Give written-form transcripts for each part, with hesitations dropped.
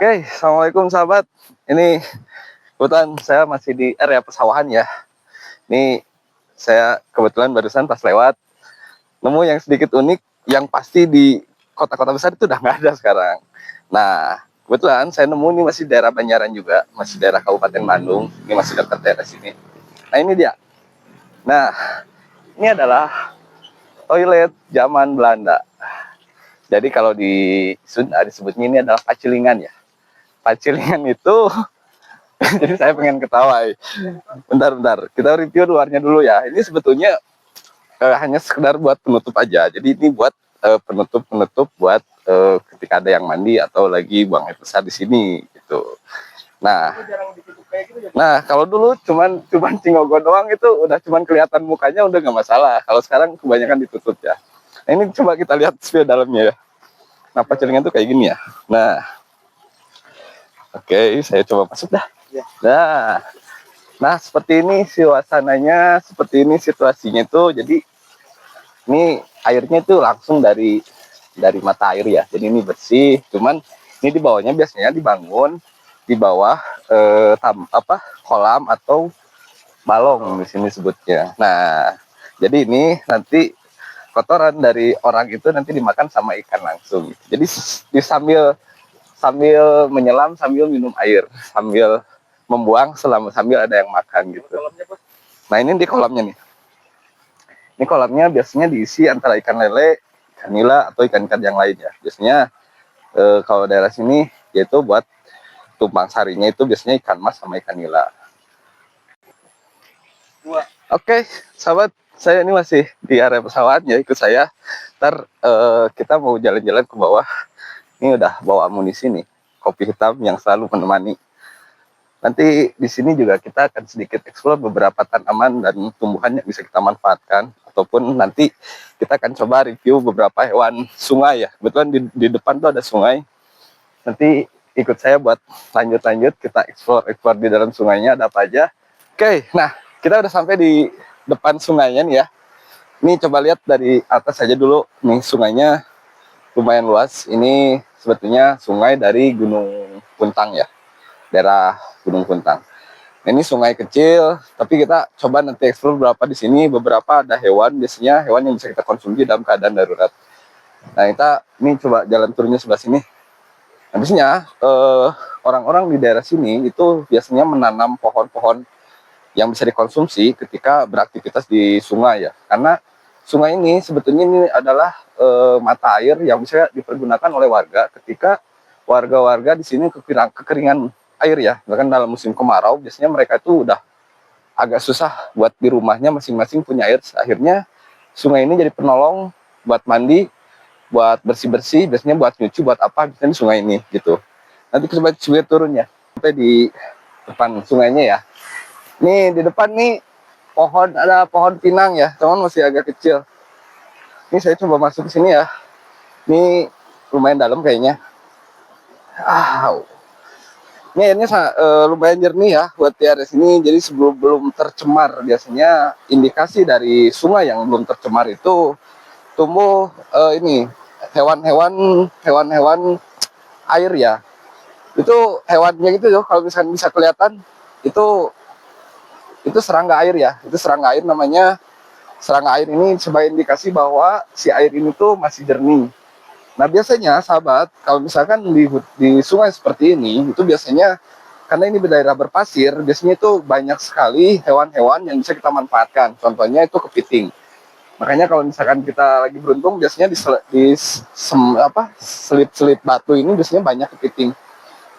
Oke, assalamualaikum sahabat. Ini kebetulan saya masih di area pesawahan ya. Ini saya kebetulan barusan pas lewat nemu yang sedikit unik, yang pasti di kota-kota besar itu udah nggak ada sekarang. Nah, kebetulan saya nemu ini masih daerah Banjaran juga, masih daerah Kabupaten Bandung. Ini masih dekat daerah sini. Nah ini dia. Nah, ini adalah toilet zaman Belanda. Jadi kalau di Sunda disebutnya ini adalah pacilingan ya. Pacilingan itu jadi saya pengen ketawa. Bentar, kita review luarnya dulu ya. Ini sebetulnya hanya sekedar buat penutup aja. Jadi ini buat penutup buat ketika ada yang mandi atau lagi buang air besar di sini gitu. Nah, kalau dulu cuman cingogo doang itu udah cuman kelihatan mukanya udah nggak masalah. Kalau sekarang kebanyakan ditutup ya. Nah, ini coba kita lihat spill dalamnya ya. Nah, pacilingan tuh kayak gini ya. Nah, oke, saya coba masuk dah. Nah, seperti ini suasananya, seperti ini situasinya tuh. Jadi ini airnya tuh langsung dari mata air ya. Jadi ini bersih. Cuman ini di bawahnya biasanya dibangun di bawah kolam atau balong di sini sebutnya. Nah, jadi ini nanti kotoran dari orang itu nanti dimakan sama ikan langsung. Jadi sambil menyelam, sambil minum air, sambil membuang sambil ada yang makan gitu. Nah ini di kolamnya nih. Ini kolamnya biasanya diisi antara ikan lele, ikan nila atau ikan-ikan yang lain ya. Biasanya kalau daerah sini yaitu buat tumpang sarinya itu biasanya ikan mas sama ikan nila. Oke, sahabat, saya ini masih di area pesawat ya, ikut saya. Ntar kita mau jalan-jalan ke bawah. Ini udah bawa amunisi nih, kopi hitam yang selalu menemani. Nanti di sini juga kita akan sedikit eksplor beberapa tanaman dan tumbuhan yang bisa kita manfaatkan. Ataupun nanti kita akan coba review beberapa hewan sungai ya. Kebetulan di depan tuh ada sungai. Nanti ikut saya buat lanjut-lanjut kita eksplor di dalam sungainya ada apa aja. Oke, nah kita udah sampai di depan sungainya nih ya. Ini coba lihat dari atas aja dulu. Nih sungainya lumayan luas. Ini sebetulnya sungai dari Gunung Puntang ya. Daerah Gunung Puntang. Nah, ini sungai kecil, tapi kita coba nanti eksplor beberapa di sini. Beberapa ada hewan, biasanya hewan yang bisa kita konsumsi dalam keadaan darurat. Nah, kita ini coba jalan turunnya sebelah sini. Nah, biasanya orang-orang di daerah sini itu biasanya menanam pohon-pohon yang bisa dikonsumsi ketika beraktivitas di sungai ya. Karena sungai ini sebetulnya ini adalah mata air yang bisa dipergunakan oleh warga ketika warga-warga di sini kekeringan air ya. Bahkan dalam musim kemarau biasanya mereka itu udah agak susah buat di rumahnya masing-masing punya air. Akhirnya sungai ini jadi penolong buat mandi, buat bersih-bersih, biasanya buat nyuci, buat apa, biasanya di sungai ini gitu. Nanti coba turun ya sampai di depan sungainya ya. Nih di depan nih ada pohon pinang ya, teman masih agak kecil. Ini saya coba masuk ke sini ya. Ini lumayan dalam kayaknya. Ini airnya lumayan jernih ya buat di area sini. Jadi belum tercemar, biasanya indikasi dari sungai yang belum tercemar itu tumbuh ini hewan-hewan air ya. Itu hewannya gitu loh, kalau misalkan bisa kelihatan itu serangga air ya. Itu serangga air namanya. Serangga air ini sebagai indikasi bahwa si air ini tuh masih jernih. Nah biasanya sahabat, kalau misalkan di sungai seperti ini, itu biasanya karena ini daerah berpasir, biasanya itu banyak sekali hewan-hewan yang bisa kita manfaatkan. Contohnya itu kepiting. Makanya kalau misalkan kita lagi beruntung, biasanya selip-selip batu ini biasanya banyak kepiting.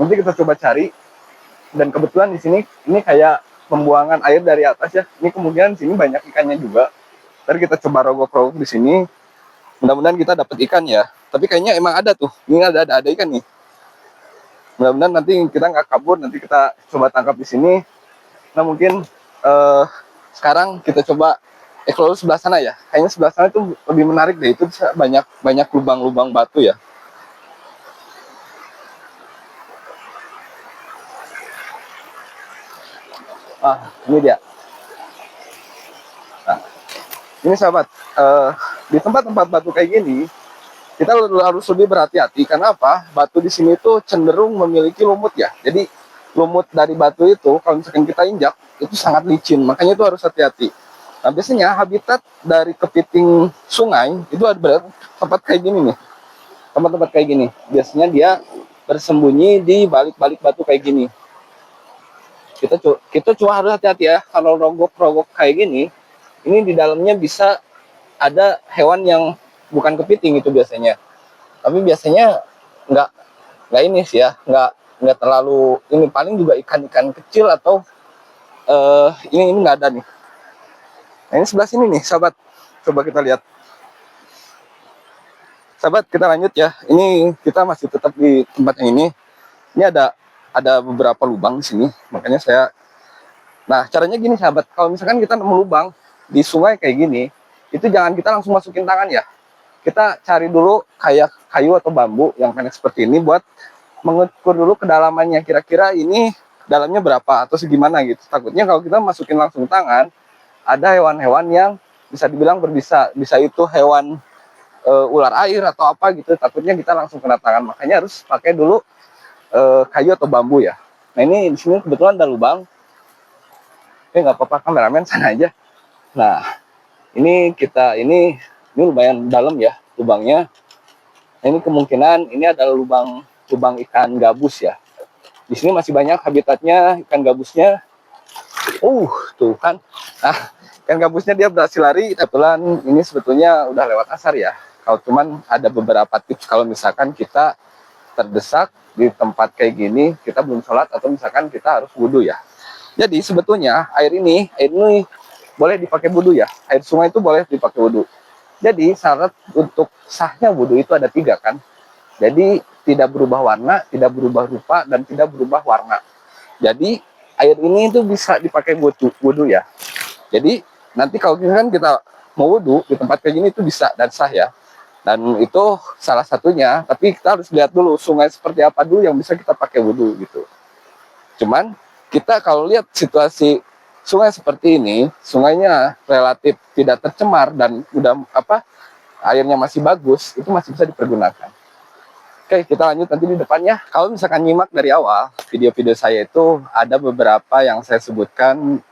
Nanti kita coba cari. Dan kebetulan di sini ini kayak pembuangan air dari atas ya. Ini kemungkinan di sini banyak ikannya juga. Ntar kita coba rogok-rogok di sini. Mudah-mudahan kita dapat ikan ya. Tapi kayaknya emang ada tuh. Ini ada ikan nih. Mudah-mudahan nanti kita nggak kabur. Nanti kita coba tangkap di sini. Nah mungkin sekarang kita coba explore sebelah sana ya. Kayaknya sebelah sana itu lebih menarik deh. Itu banyak lubang-lubang batu ya. Ini dia. Nah, ini sahabat. Di tempat-tempat batu kayak gini, kita harus lebih berhati-hati. Karena apa? Batu di sini tuh cenderung memiliki lumut ya. Jadi lumut dari batu itu kalau misalkan kita injak itu sangat licin, makanya itu harus hati-hati. Nah, biasanya habitat dari kepiting sungai itu ada tempat kayak gini nih. Tempat-tempat kayak gini. Biasanya dia bersembunyi di balik-balik batu kayak gini. Kita cuma harus hati-hati ya. Kalau rogok-rogok kayak gini, ini di dalamnya bisa ada hewan yang bukan kepiting itu biasanya. Tapi biasanya nggak ini sih ya, nggak terlalu ini, paling juga ikan-ikan kecil atau ini nggak ada nih. Nah, ini sebelah sini nih sahabat, coba kita lihat sahabat, kita lanjut ya. Ini kita masih tetap di tempat yang ini ada beberapa lubang di sini, makanya saya, nah caranya gini sahabat, kalau misalkan kita nemu lubang di sungai kayak gini, itu jangan kita langsung masukin tangan ya, kita cari dulu kayak kayu atau bambu yang pendek seperti ini buat mengukur dulu kedalamannya, kira-kira ini dalamnya berapa atau segimana gitu. Takutnya kalau kita masukin langsung tangan, ada hewan-hewan yang bisa dibilang berbisa, bisa itu hewan ular air atau apa gitu, takutnya kita langsung kena tangan, makanya harus pakai dulu kayu atau bambu ya. Nah, ini di sini kebetulan ada lubang, nggak apa-apa, kameramen sana aja. Nah, ini lumayan dalam ya lubangnya. Nah, ini kemungkinan ini adalah lubang ikan gabus ya. Di sini masih banyak habitatnya ikan gabusnya. Tuh kan. Nah, ikan gabusnya dia berhasil lari. Kebetulan ini sebetulnya udah lewat asar ya. Kalau cuman ada beberapa tips kalau misalkan kita terdesak di tempat kayak gini, kita belum sholat atau misalkan kita harus wudhu ya. Jadi sebetulnya air ini boleh dipakai wudhu ya. Air sungai itu boleh dipakai wudhu. Jadi syarat untuk sahnya wudhu itu ada 3 kan. Jadi tidak berubah warna, tidak berubah rupa, dan tidak berubah warna. Jadi air ini itu bisa dipakai wudhu ya. Jadi nanti kalau kan kita mau wudhu di tempat kayak gini itu bisa dan sah ya. Dan itu salah satunya, tapi kita harus lihat dulu sungai seperti apa dulu yang bisa kita pakai wudhu gitu. Cuman kita kalau lihat situasi sungai seperti ini, sungainya relatif tidak tercemar dan udah airnya masih bagus, itu masih bisa dipergunakan. Oke, kita lanjut nanti di depannya. Kalau misalkan nyimak dari awal video-video saya itu ada beberapa yang saya sebutkan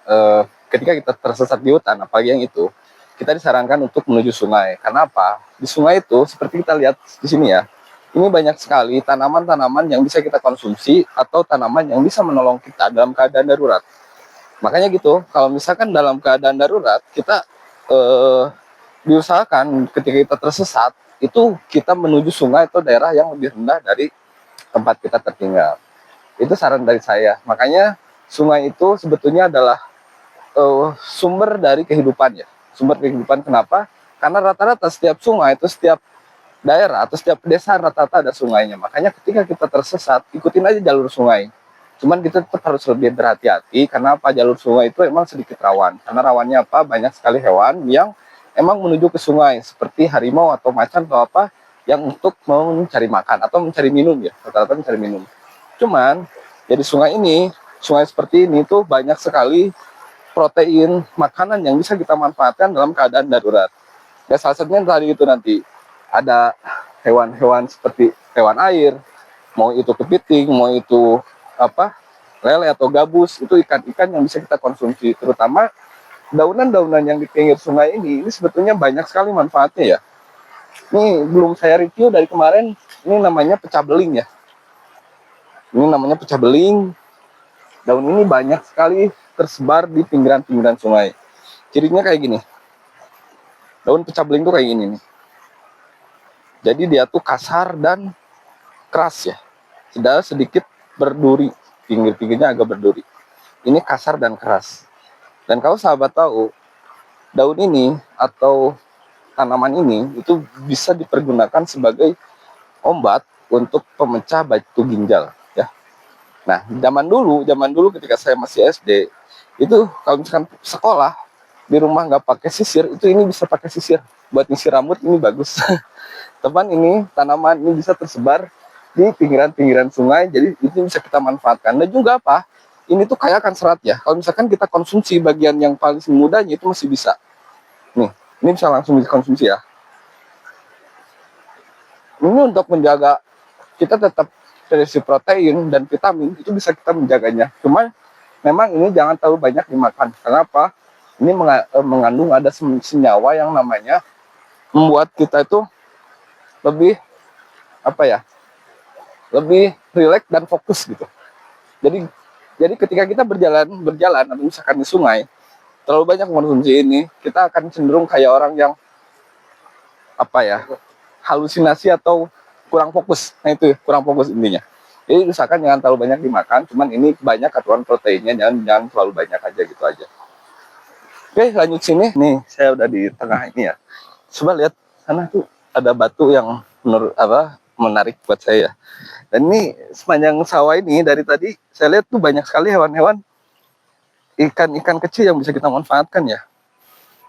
ketika kita tersesat di hutan, apalagi yang itu, kita disarankan untuk menuju sungai. Karena apa? Di sungai itu seperti kita lihat di sini ya, ini banyak sekali tanaman-tanaman yang bisa kita konsumsi atau tanaman yang bisa menolong kita dalam keadaan darurat. Makanya gitu, kalau misalkan dalam keadaan darurat, kita diusahakan ketika kita tersesat, itu kita menuju sungai atau daerah yang lebih rendah dari tempat kita tertinggal. Itu saran dari saya. Makanya sungai itu sebetulnya adalah sumber dari kehidupan ya. Sumber kehidupan kenapa? Karena rata-rata setiap sungai itu, setiap daerah atau setiap desa rata-rata ada sungainya. Makanya ketika kita tersesat, ikutin aja jalur sungai. Cuman kita tetap harus lebih berhati-hati, karena apa? Jalur sungai itu emang sedikit rawan. Karena rawannya apa? Banyak sekali hewan yang emang menuju ke sungai, seperti harimau atau macan atau apa, yang untuk mencari makan atau mencari minum ya. Rata-rata mencari minum. Cuman, jadi sungai seperti ini tuh banyak sekali protein makanan yang bisa kita manfaatkan dalam keadaan darurat. Ya, salah satunya tadi itu nanti ada hewan-hewan seperti hewan air, mau itu kepiting, mau itu lele atau gabus, itu ikan-ikan yang bisa kita konsumsi. Terutama daunan-daunan yang di pinggir sungai ini sebetulnya banyak sekali manfaatnya ya. Ini belum saya review dari kemarin, ini namanya pecah beling ya. Ini namanya pecah beling. Daun ini banyak sekali tersebar di pinggiran-pinggiran sungai. Cirinya kayak gini. Daun pecah beling tuh kayak gini nih. Jadi dia tuh kasar dan keras ya. Sedikit berduri, pinggir-pinggirnya agak berduri. Ini kasar dan keras. Dan kalau sahabat tahu, daun ini atau tanaman ini itu bisa dipergunakan sebagai obat untuk pemecah batu ginjal ya. Nah, zaman dulu ketika saya masih SD, itu kalau misalkan sekolah di rumah nggak pakai sisir, itu ini bisa pakai sisir buat nyisir rambut, ini bagus. Teman, ini tanaman ini bisa tersebar di pinggiran-pinggiran sungai, jadi itu bisa kita manfaatkan. Dan juga apa? Ini tuh kaya akan serat ya. Kalau misalkan kita konsumsi bagian yang paling mudanya itu masih bisa. Nih, ini bisa langsung dikonsumsi ya. Ini untuk menjaga kita tetap terisi protein dan vitamin, itu bisa kita menjaganya. Cuma memang ini jangan terlalu banyak dimakan. Kenapa? Ini mengandung ada senyawa yang namanya membuat kita itu lebih apa ya? Lebih rileks dan fokus gitu. Jadi ketika kita berjalan atau misalkan di sungai, terlalu banyak mengkonsumsi ini, kita akan cenderung kayak orang yang apa ya? Halusinasi atau kurang fokus. Nah itu kurang fokus intinya. Jadi misalkan jangan terlalu banyak dimakan, cuman ini banyak kandungan proteinnya, jangan terlalu banyak aja gitu aja. Oke, lanjut sini. Nih, saya udah di tengah ini ya. Coba lihat sana tuh ada batu yang menurut menarik buat saya. Dan ini sepanjang sawah ini dari tadi saya lihat tuh banyak sekali hewan-hewan, ikan-ikan kecil yang bisa kita manfaatkan ya.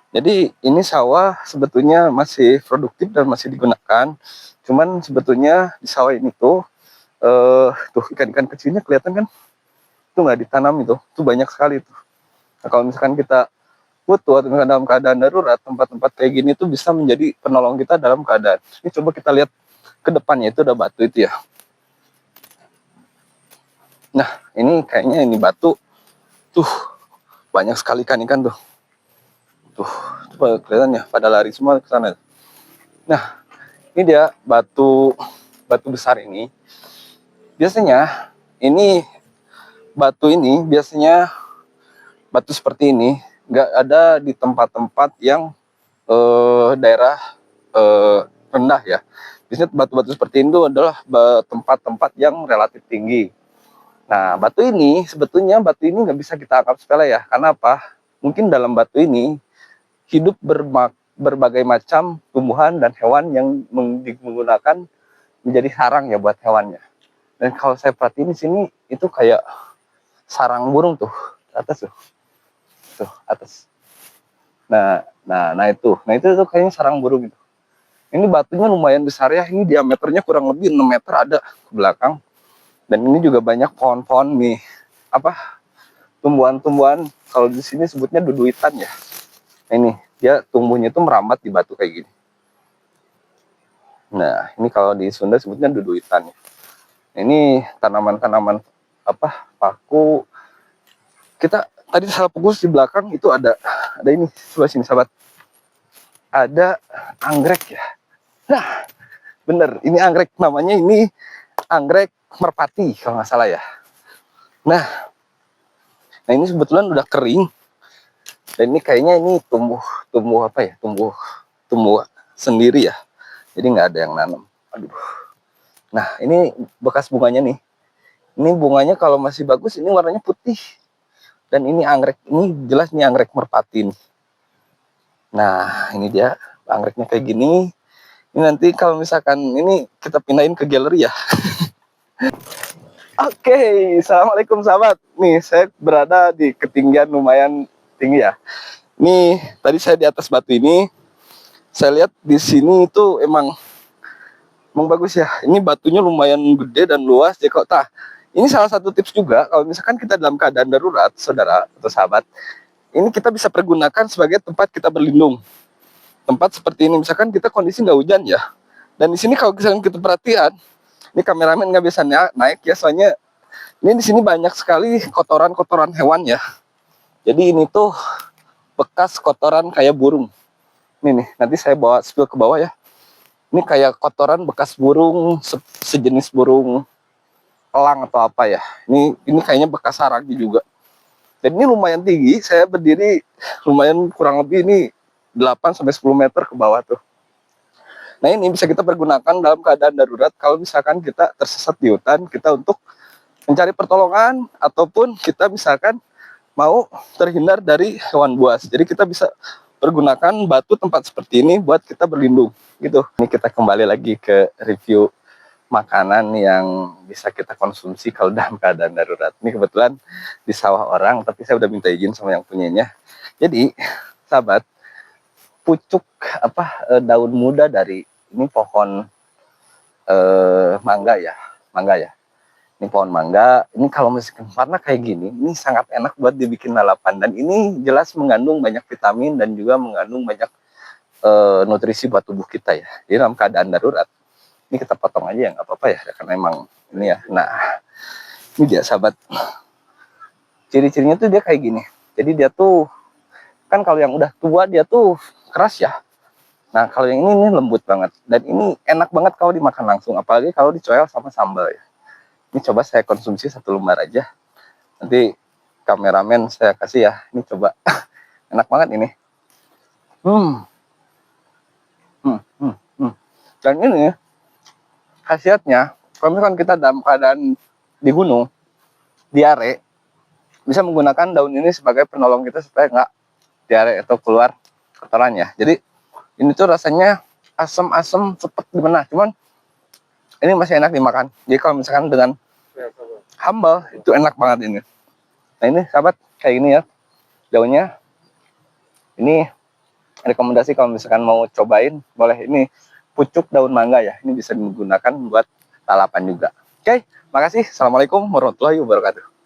Jadi ini sawah sebetulnya masih produktif dan masih digunakan. Cuman sebetulnya di sawah ini tuh tuh ikan-ikan kecilnya kelihatan kan? Itu nggak ditanam itu banyak sekali tuh. Nah, kalau misalkan kita butuh atau dalam keadaan darurat, tempat-tempat kayak gini tuh bisa menjadi penolong kita dalam keadaan. Ini coba kita lihat ke depannya itu ada batu itu ya. Nah, ini kayaknya ini batu tuh banyak sekali ikan-ikan tuh. Tuh, coba kelihatan ya, pada lari semua ke sana. Nah, ini dia batu besar ini. Biasanya ini biasanya batu seperti ini nggak ada di tempat-tempat yang daerah rendah ya. Biasanya batu-batu seperti ini adalah tempat-tempat yang relatif tinggi. Nah, batu ini nggak bisa kita anggap sepele ya. Karena apa? Mungkin dalam batu ini hidup berbagai macam tumbuhan dan hewan yang menggunakan menjadi sarang ya buat hewannya. Dan kalau saya perhatiin di sini itu kayak sarang burung tuh atas tuh atas. Nah itu tuh kayaknya sarang burung gitu. Ini batunya lumayan besar ya, ini diameternya kurang lebih 6 meter ada ke belakang. Dan ini juga banyak pohon-pohon nih, tumbuhan-tumbuhan, kalau di sini sebutnya duduitan ya. Nah, ini dia tumbuhnya itu merambat di batu kayak gini. Nah, ini kalau di Sunda sebutnya duduitan ya. Ini tanaman-tanaman paku. Kita tadi salah fokus di belakang itu ada ini, coba sini sahabat. Ada anggrek ya. Nah, bener, ini anggrek, namanya ini anggrek merpati kalau nggak salah ya. Nah ini sebetulnya udah kering dan ini kayaknya ini tumbuh sendiri ya. Jadi nggak ada yang nanam. Aduh. Nah ini bekas bunganya nih. Ini bunganya kalau masih bagus ini warnanya putih. Dan ini anggrek, ini jelas nih anggrek merpati nih. Nah ini dia anggreknya kayak gini. Ini nanti kalau misalkan ini kita pindahin ke galeri ya. Oke, assalamualaikum sahabat. Nih saya berada di ketinggian lumayan tinggi ya. Nih tadi saya di atas batu ini. Saya lihat di sini itu emang bagus ya. Ini batunya lumayan gede dan luas. Jadi ini salah satu tips juga kalau misalkan kita dalam keadaan darurat, saudara atau sahabat, ini kita bisa pergunakan sebagai tempat kita berlindung. Tempat seperti ini, misalkan kita kondisi nggak hujan ya. Dan di sini kalau misalkan kita perhatian, ini kameramen nggak bisa naik ya, soalnya ini di sini banyak sekali kotoran-kotoran hewan ya. Jadi ini tuh bekas kotoran kayak burung. Ini nih, nanti saya bawa spill ke bawah ya. Ini kayak kotoran bekas burung, sejenis burung elang atau apa ya. Ini kayaknya bekas sarangnya juga. Dan ini lumayan tinggi, saya berdiri lumayan kurang lebih ini 8-10 meter ke bawah tuh. Nah ini bisa kita pergunakan dalam keadaan darurat kalau misalkan kita tersesat di hutan, kita untuk mencari pertolongan ataupun kita misalkan mau terhindar dari hewan buas. Jadi kita bisa pergunakan batu tempat seperti ini buat kita berlindung gitu. Ini kita kembali lagi ke review makanan yang bisa kita konsumsi kalau dalam keadaan darurat. Ini kebetulan di sawah orang, tapi saya udah minta izin sama yang punyanya. Jadi sahabat, pucuk daun muda dari ini pohon mangga ya. Ini pohon mangga, ini kalau misalkan warna kayak gini, ini sangat enak buat dibikin lalapan. Dan ini jelas mengandung banyak vitamin dan juga mengandung banyak nutrisi buat tubuh kita ya. Jadi dalam keadaan darurat, Ini kita potong aja ya, nggak apa-apa ya, karena emang ini ya. Nah, ini dia sahabat. Ciri-cirinya tuh dia kayak gini. Jadi dia tuh, kan kalau yang udah tua dia tuh keras ya. Nah, kalau yang ini lembut banget. Dan ini enak banget kalau dimakan langsung. Apalagi kalau dicoel sama sambal ya. Ini coba saya konsumsi 1 lembar aja. Nanti kameramen saya kasih ya. Ini coba. Enak banget ini. Dan ini khasiatnya, kalau misalkan kita dalam keadaan di gunung, diare, bisa menggunakan daun ini sebagai penolong kita supaya nggak diare atau keluar kotorannya. Jadi ini tuh rasanya asam-asam cepet gimana, cuman ini masih enak dimakan. Jadi kalau misalkan dengan sambal itu enak banget ini. Nah ini sahabat kayak gini ya daunnya. Ini rekomendasi kalau misalkan mau cobain, boleh ini pucuk daun mangga ya. Ini bisa digunakan buat lalapan juga. Oke, makasih. Assalamualaikum warahmatullahi wabarakatuh.